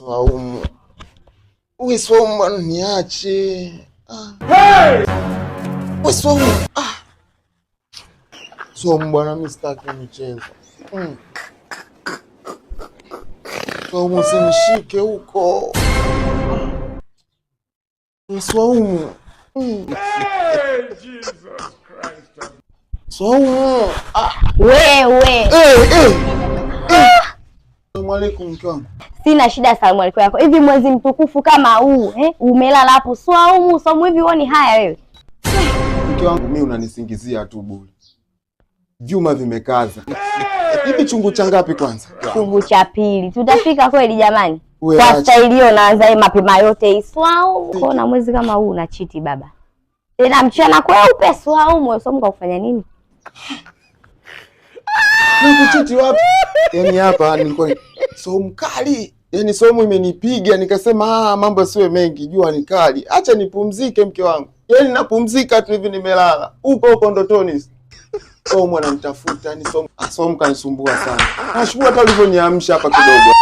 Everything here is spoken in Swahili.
Swaumu. Uwe Swaumu bwana niache. Hey! Uwe Swaumu. Swaumu bwana mimi sitaki michezo. Swaumu usinishike huko. Swaumu. Hey, Jesus Christ. Swaumu. Wewe. Assalamu alaykum mke wangu. Sina shida salamu alaykum yako. Hivi mwezi mtukufu kama huu, umelala hapo Swaumu hivi uone haya wewe. Mke wangu mimi unanisingizia tu bure. Vyuma vimekaza. Hivi chungu cha ngapi kwanza? Chungu cha pili. Tutafika kweli jamani? Uwe Kwa staili hiyo naanza mapema yote hii Swaumu. Kuna mwezi kama huu na chiti baba. Tena mchana kweupe Swaumu kwa kufanya nini? Nikuchiti wapi? Yaani hapa nilikuwa Swaumu kali. Yaani Swaumu imenipiga nikasema mambo siwe mengi, jua ni kali. Acha nipumzike mke wangu. Yaani napumzika tu hivi nimelala. Huko ndotoni. Swaumu ananitafuta, yani Swaumu kanisumbua sana. Nashukuru hata ulivyoniamsha hapa kidogo.